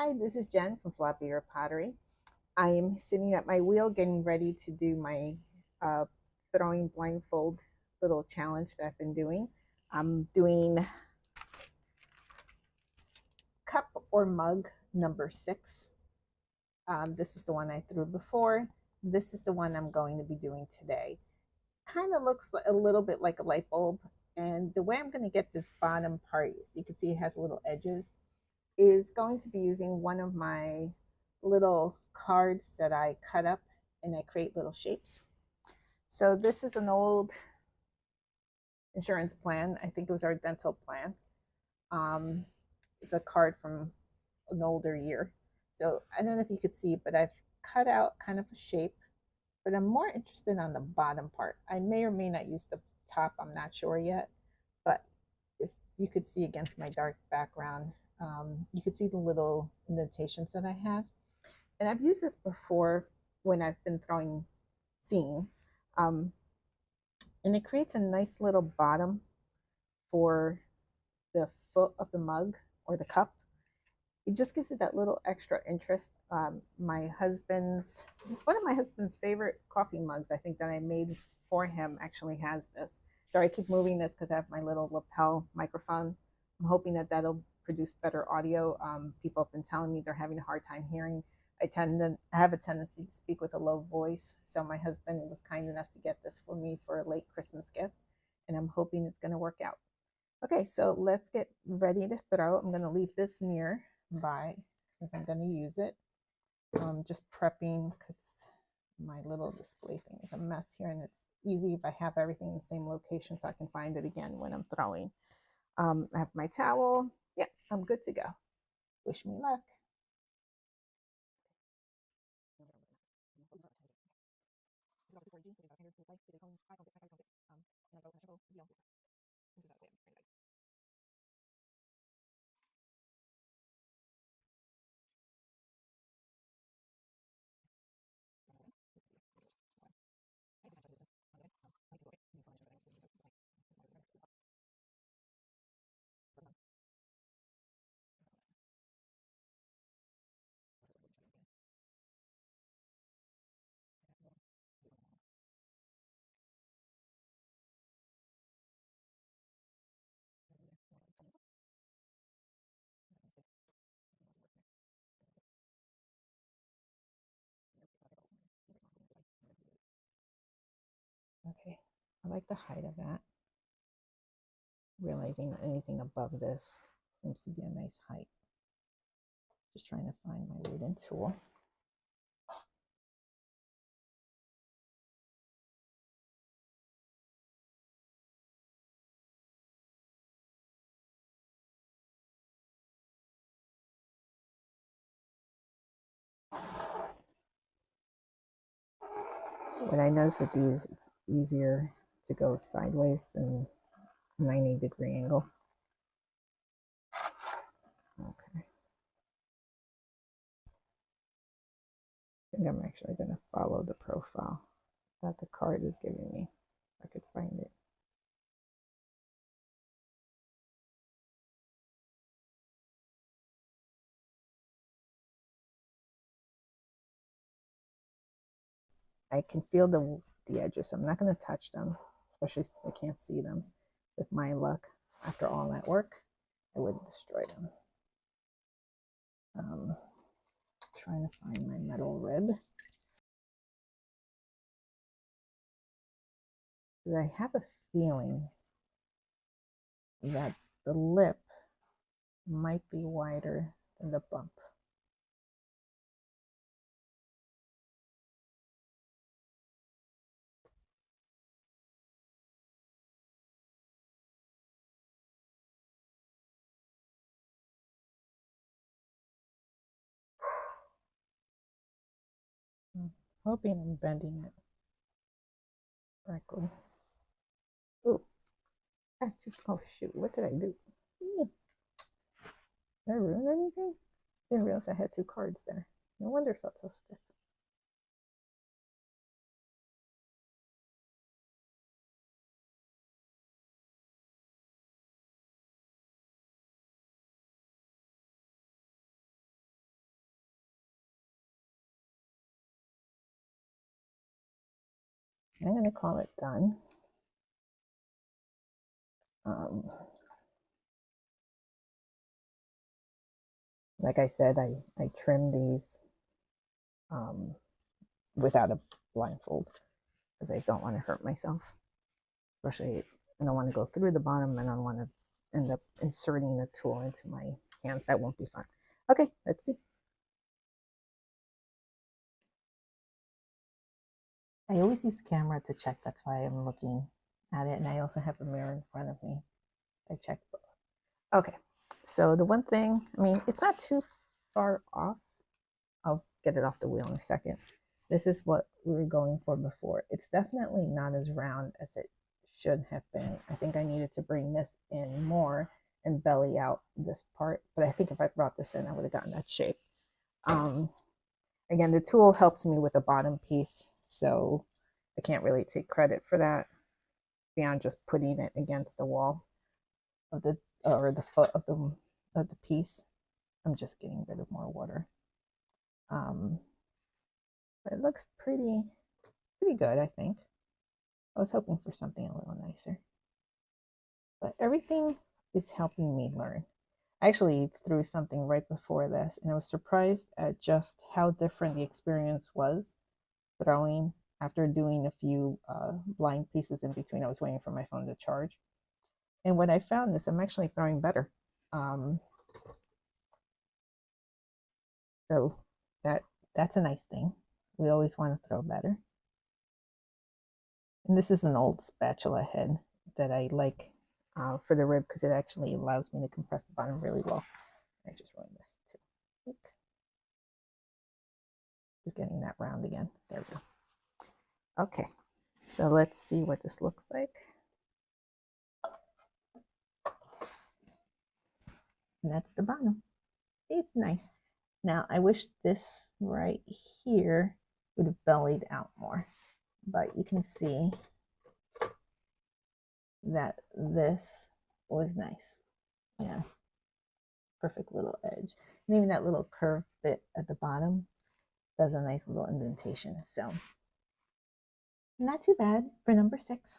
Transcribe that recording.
Hi, this is Jen from Floppy or Pottery. I am sitting at my wheel getting ready to do my uh, throwing blindfold little challenge that I've been doing. I'm doing cup or mug number 6. This was the one I threw before. This is the one I'm going to be doing today. Kind of looks a little bit like a light bulb. And the way I'm going to get this bottom part, so you can see it has little edges, is going to be using one of my little cards that I cut up and I create little shapes. So this is an old insurance plan. I think it was our dental plan. Um, it's a card from an older year. So I don't know if you could see, but I've cut out kind of a shape, but I'm more interested on the bottom part. I may or may not use the top, I'm not sure yet, but if you could see against my dark background, you could see the little indentations that I have. And I've used this before when I've been throwing seam. Um, and it creates a nice little bottom for the foot of the mug or the cup. It just gives it that little extra interest. One of my husband's favorite coffee mugs, I think, that I made for him actually has this. So I keep moving this because I have my little lapel microphone. I'm hoping that that'll produce better audio. People have been telling me they're having a hard time hearing. I have a tendency to speak with a low voice. So my husband was kind enough to get this for me for a late Christmas gift. And I'm hoping it's going to work out. Okay, so let's get ready to throw. I'm going to leave this nearby since I'm going to use it. Just prepping because my little display thing is a mess here, and it's easy if I have everything in the same location so I can find it again when I'm throwing. I have my towel. Yeah, I'm good to go. Wish me luck. Okay, I like the height of that. Realizing anything above this seems to be a nice height. Just trying to find my wooden tool. What I notice with these, it's easier to go sideways than 90-degree angle. Okay. I think I'm actually going to follow the profile that the card is giving me. If I could find it. I can feel the edges. I'm not going to touch them, especially since I can't see them. With my luck, after all that work, I would destroy them. Trying to find my metal rib. I have a feeling that the lip might be wider than the bump. I'm hoping I'm bending it correctly. Ooh, oh shoot, what did I do? Did I ruin anything? Didn't realize I had two cards there. No wonder it felt so stiff. I'm going to call it done. Like I said, I trim these without a blindfold because I don't want to hurt myself. Especially, I don't want to go through the bottom and I don't want to end up inserting the tool into my hands. That won't be fun. Okay, let's see. I always use the camera to check. That's why I'm looking at it. And I also have a mirror in front of me. I check both. Okay, so the one thing, I mean, it's not too far off. I'll get it off the wheel in a second. This is what we were going for before. It's definitely not as round as it should have been. I think I needed to bring this in more and belly out this part. But I think if I brought this in, I would have gotten that shape. Again, the tool helps me with the bottom piece, so I can't really take credit for that beyond just putting it against the wall of the or the foot of the piece. I'm just getting rid of more water. But it looks pretty good, I think. I was hoping for something a little nicer. But everything is helping me learn. I actually threw something right before this, and I was surprised at just how different the experience was throwing after doing a few blind pieces in between. I was waiting for my phone to charge. And what I found is I'm actually throwing better. So that's a nice thing. We always want to throw better. And this is an old spatula head that I like for the rib because it actually allows me to compress the bottom really well. I just ruined this too. Just getting that round again. There we go. Okay, so let's see what this looks like. And that's the bottom. It's nice. Now, I wish this right here would have bellied out more, but you can see that this was nice. Yeah, perfect little edge. And even that little curved bit at the bottom does a nice little indentation. So not too bad for number 6.